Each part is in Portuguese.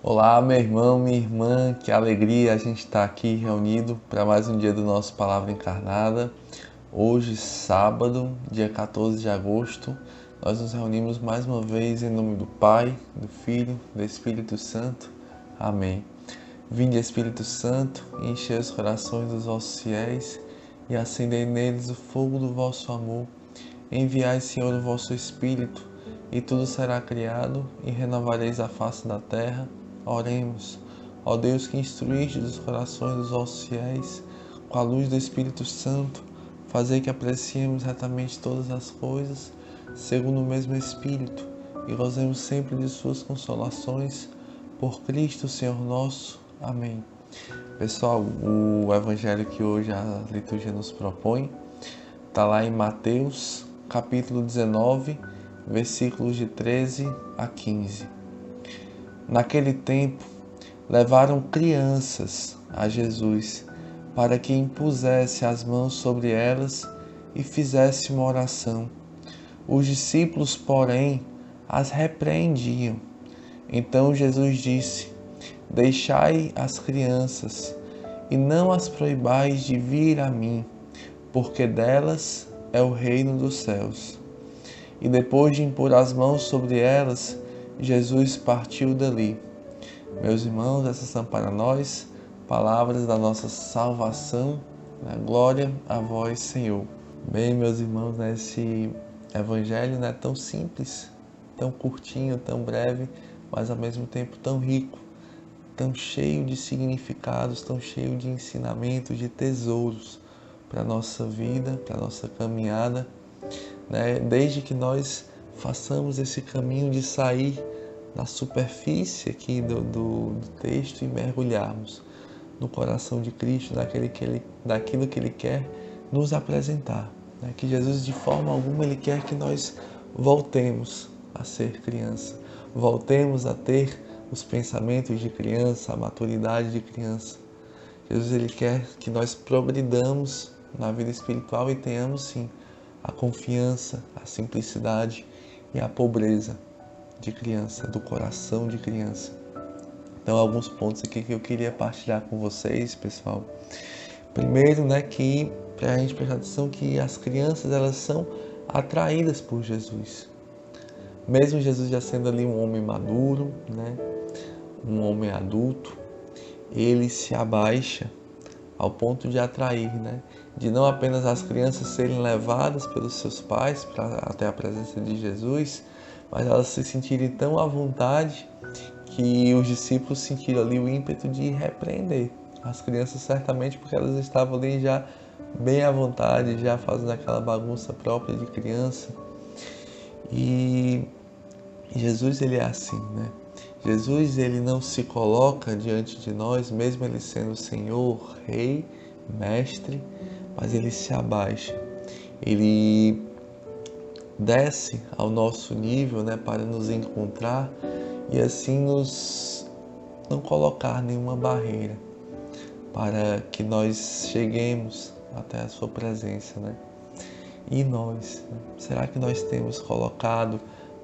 Olá, meu irmão, minha irmã, que alegria a gente estar aqui reunido para mais um dia do nosso Palavra Encarnada. Hoje, sábado, dia 14 de agosto, nós nos reunimos mais uma vez em nome do Pai, do Filho, do Espírito Santo. Amém. Vinde, Espírito Santo, e enchei os corações dos vossos fiéis e acendei neles o fogo do vosso amor. Enviai, Senhor, o vosso Espírito, e tudo será criado, e renovareis a face da terra. Oremos. Ó Deus, que instruíste os corações dos vossos fiéis, com a luz do Espírito Santo, fazei que apreciemos retamente todas as coisas, segundo o mesmo Espírito, e gozemos sempre de suas consolações, por Cristo, Senhor nosso. Amém. Pessoal, o evangelho que hoje a liturgia nos propõe está lá em Mateus, capítulo 19, versículos de 13 a 15. Naquele tempo, levaram crianças a Jesus para que impusesse as mãos sobre elas e fizesse uma oração. Os discípulos, porém, as repreendiam. Então Jesus disse: Deixai as crianças e não as proibais de vir a mim, porque delas é o reino dos céus. E depois de impor as mãos sobre elas, Jesus partiu dali. Meus irmãos, essas são para nós palavras da nossa salvação. Glória a vós, Senhor. Bem, meus irmãos, esse evangelho não é tão simples, tão curtinho, tão breve, mas ao mesmo tempo tão rico, tão cheio de significados, tão cheio de ensinamentos, de tesouros para a nossa vida, para a nossa caminhada, desde que nós façamos esse caminho de sair da superfície aqui do texto e mergulharmos no coração de Cristo, daquilo que Ele quer nos apresentar. Que Jesus, de forma alguma, Ele quer que nós voltemos a ser criança, voltemos a ter os pensamentos de criança, a maturidade de criança. Jesus, Ele quer que nós progridamos na vida espiritual e tenhamos, sim, a confiança, a simplicidade e a pobreza de criança, do coração de criança. Então, alguns pontos aqui que eu queria partilhar com vocês, pessoal. Primeiro, que para a gente prestar atenção que as crianças, elas são atraídas por Jesus. Mesmo Jesus já sendo ali um homem maduro, um homem adulto, ele se abaixa ao ponto de atrair, de não apenas as crianças serem levadas pelos seus pais até a presença de Jesus, mas elas se sentirem tão à vontade que os discípulos sentiram ali o ímpeto de repreender as crianças, certamente porque elas estavam ali já bem à vontade, já fazendo aquela bagunça própria de criança. E Jesus, ele é assim, Jesus, ele não se coloca diante de nós, mesmo ele sendo Senhor, Rei, Mestre, mas ele se abaixa. Ele desce ao nosso nível, para nos encontrar e assim nos não colocar nenhuma barreira para que nós cheguemos até a sua presença, E nós, será que nós temos colocado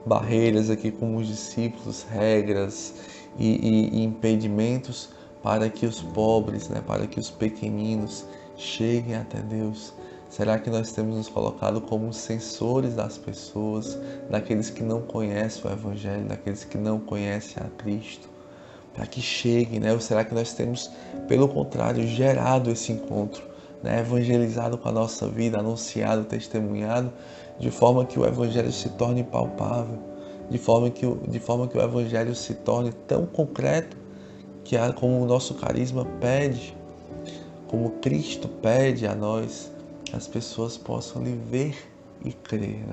barreiras aqui como os discípulos, regras e impedimentos para que os pobres, para que os pequeninos cheguem até Deus? Será que nós temos nos colocado como censores das pessoas, daqueles que não conhecem o Evangelho, daqueles que não conhecem a Cristo, para que cheguem, Ou será que nós temos, pelo contrário, gerado esse encontro, evangelizado com a nossa vida, anunciado, testemunhado, de forma que o Evangelho se torne palpável, de forma que o Evangelho se torne tão concreto que como o nosso carisma pede, como Cristo pede a nós, as pessoas possam lhe ver e crer,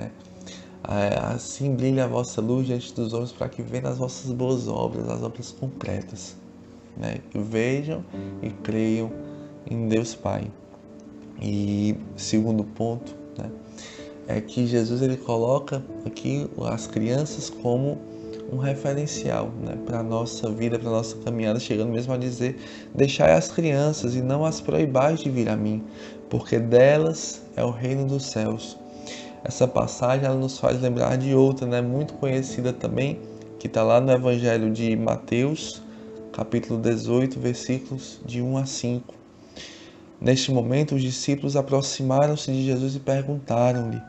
Assim brilha a vossa luz diante dos homens, para que vejam as vossas boas obras, as obras concretas, que vejam e creiam em Deus Pai. E segundo ponto, é que Jesus, ele coloca aqui as crianças como um referencial, para a nossa vida, para a nossa caminhada, chegando mesmo a dizer: deixai as crianças e não as proibais de vir a mim, porque delas é o reino dos céus. Essa passagem, ela nos faz lembrar de outra, muito conhecida também, que está lá no Evangelho de Mateus, capítulo 18, versículos de 1 a 5. Neste momento, os discípulos aproximaram-se de Jesus e perguntaram-lhe: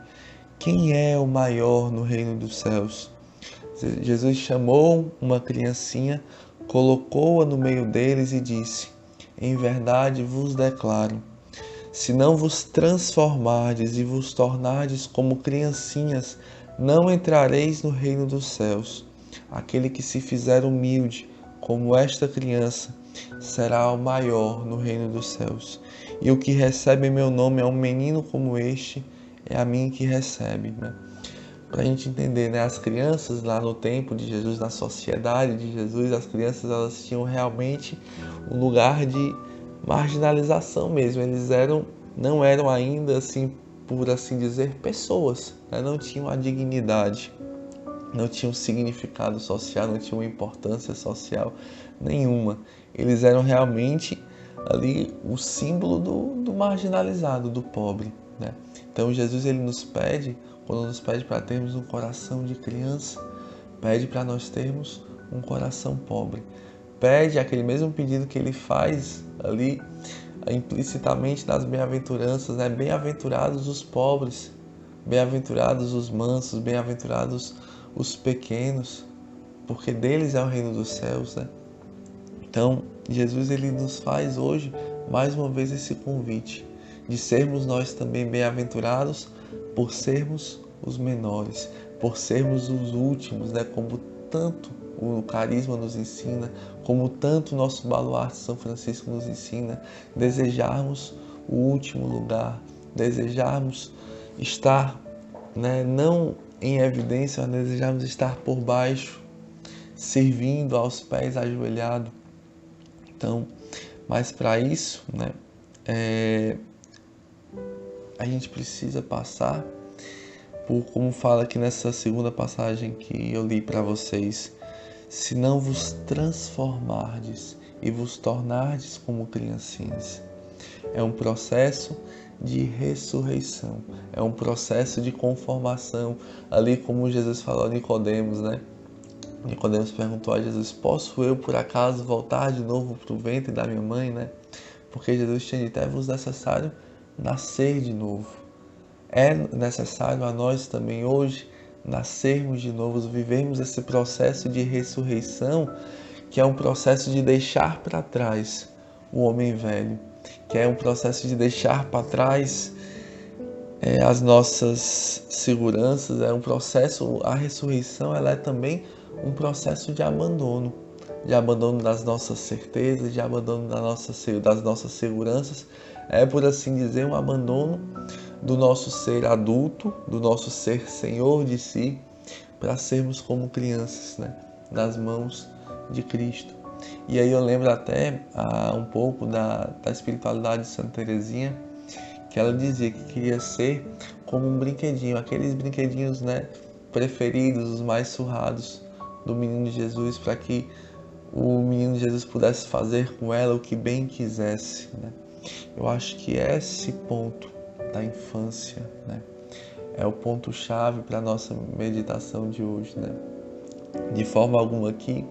quem é o maior no reino dos céus? Jesus chamou uma criancinha, colocou-a no meio deles e disse: em verdade vos declaro, se não vos transformardes e vos tornardes como criancinhas, não entrareis no reino dos céus. Aquele que se fizer humilde, como esta criança, será o maior no reino dos céus. E o que recebe em meu nome é um menino como este, é a mim que recebe. Para a gente entender, as crianças lá no tempo de Jesus, na sociedade de Jesus, as crianças elas tinham realmente um lugar de marginalização mesmo. Eles não eram ainda, assim, por assim dizer, pessoas, não tinham a dignidade, não tinham significado social, não tinham importância social nenhuma. Eles eram realmente ali o símbolo do marginalizado, do pobre. Então Jesus ele nos pede, quando nos pede para termos um coração de criança, pede para nós termos um coração pobre. Pede aquele mesmo pedido que ele faz ali implicitamente nas bem-aventuranças, Bem-aventurados os pobres, bem-aventurados os mansos, bem-aventurados os pequenos, porque deles é o reino dos céus, Então, Jesus ele nos faz hoje mais uma vez esse convite de sermos nós também bem-aventurados por sermos os menores, por sermos os últimos, como tanto o carisma nos ensina, como tanto o nosso baluarte São Francisco nos ensina, desejarmos o último lugar, desejarmos estar, não em evidência, mas desejarmos estar por baixo, servindo aos pés ajoelhado. Então, mas para isso, a gente precisa passar por, como fala aqui nessa segunda passagem que eu li para vocês, se não vos transformardes e vos tornardes como criancinhas. É um processo de ressurreição, é um processo de conformação, ali como Jesus falou a Nicodemos, Nicodemos perguntou a Jesus: posso eu por acaso voltar de novo para o ventre da minha mãe, Porque Jesus tinha dito: é-vos necessário nascer de novo. É necessário a nós também hoje nascermos de novo, vivermos esse processo de ressurreição, que é um processo de deixar para trás o homem velho, que é um processo de deixar para trás as nossas seguranças, é um processo, a ressurreição ela é também um processo de abandono das nossas certezas, de abandono das nossas seguranças, por assim dizer, um abandono do nosso ser adulto, do nosso ser senhor de si, para sermos como crianças, nas mãos de Cristo. E aí eu lembro até um pouco da espiritualidade de Santa Teresinha, que ela dizia que queria ser como um brinquedinho, aqueles brinquedinhos preferidos, os mais surrados do menino Jesus, para que o menino Jesus pudesse fazer com ela o que bem quisesse. Eu acho que esse ponto da infância é o ponto-chave para a nossa meditação de hoje. De forma alguma aqui,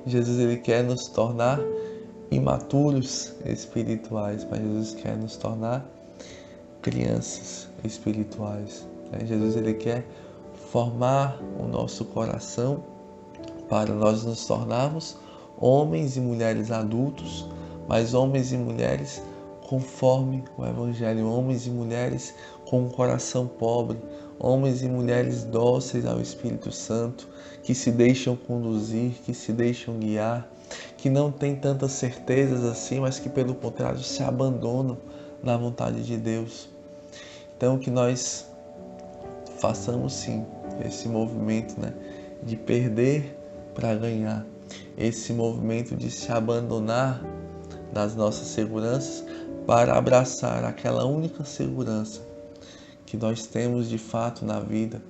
Jesus ele quer nos tornar imaturos espirituais, mas Jesus quer nos tornar crianças espirituais. Jesus ele quer formar o nosso coração para nós nos tornarmos homens e mulheres adultos, mas homens e mulheres conforme o Evangelho, homens e mulheres com um coração pobre, homens e mulheres dóceis ao Espírito Santo, que se deixam conduzir, que se deixam guiar, que não têm tantas certezas assim, mas que pelo contrário se abandonam na vontade de Deus. Então que nós façamos sim esse movimento de perder para ganhar, esse movimento de se abandonar das nossas seguranças para abraçar aquela única segurança que nós temos de fato na vida,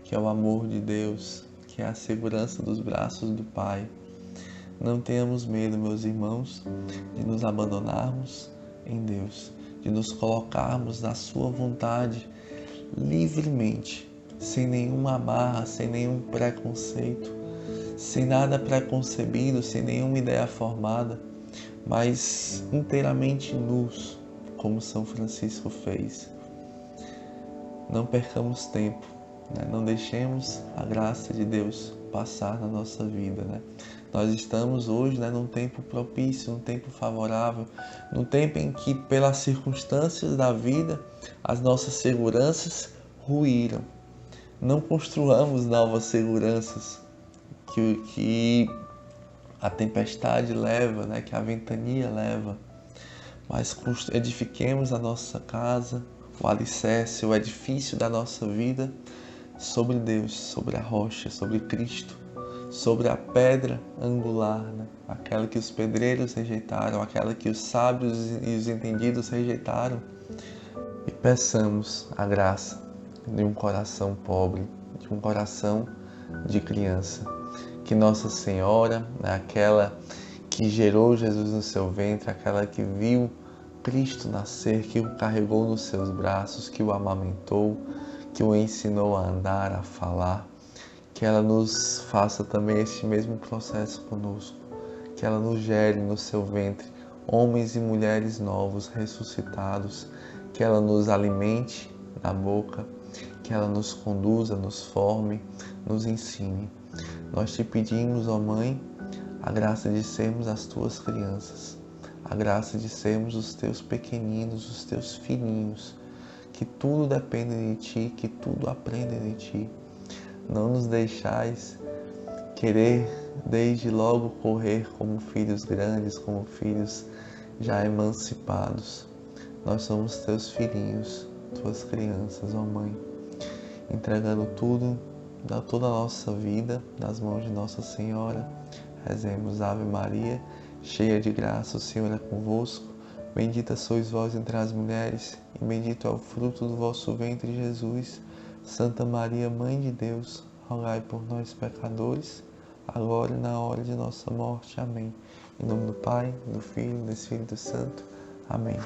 que é o amor de Deus, que é a segurança dos braços do Pai. Não tenhamos medo, meus irmãos, de nos abandonarmos em Deus, de nos colocarmos na sua vontade livremente, sem nenhuma amarra, sem nenhum preconceito, sem nada preconcebido, sem nenhuma ideia formada, mas inteiramente nus, como São Francisco fez. Não percamos tempo, né? Não deixemos a graça de Deus passar na nossa vida, né? Nós estamos hoje, né, num tempo propício, num tempo favorável, num tempo em que, pelas circunstâncias da vida, as nossas seguranças ruíram. Não construamos novas seguranças que a tempestade leva, né, que a ventania leva, mas edifiquemos a nossa casa, o alicerce, o edifício da nossa vida sobre Deus, sobre a rocha, sobre Cristo, sobre a pedra angular, né? Aquela que os pedreiros rejeitaram, aquela que os sábios e os entendidos rejeitaram. E peçamos a graça de um coração pobre, de um coração de criança. Que Nossa Senhora, né, aquela que gerou Jesus no seu ventre, aquela que viu Cristo nascer, que o carregou nos seus braços, que o amamentou, que o ensinou a andar, a falar, que ela nos faça também este mesmo processo conosco, que ela nos gere no seu ventre homens e mulheres novos, ressuscitados, que ela nos alimente na boca, que ela nos conduza, nos forme, nos ensine. Nós te pedimos, ó Mãe, a graça de sermos as tuas crianças, a graça de sermos os teus pequeninos, os teus filhinhos, que tudo depende de ti, que tudo aprende de ti. Não nos deixais querer desde logo correr como filhos grandes, como filhos já emancipados. Nós somos teus filhinhos, tuas crianças, ó Mãe, entregando tudo, toda a nossa vida nas mãos de Nossa Senhora. Rezemos Ave Maria, cheia de graça, o Senhor é convosco. Bendita sois vós entre as mulheres, e bendito é o fruto do vosso ventre, Jesus. Santa Maria, Mãe de Deus, rogai por nós, pecadores, agora e na hora de nossa morte. Amém. Em nome do Pai, do Filho e do Espírito Santo. Amém.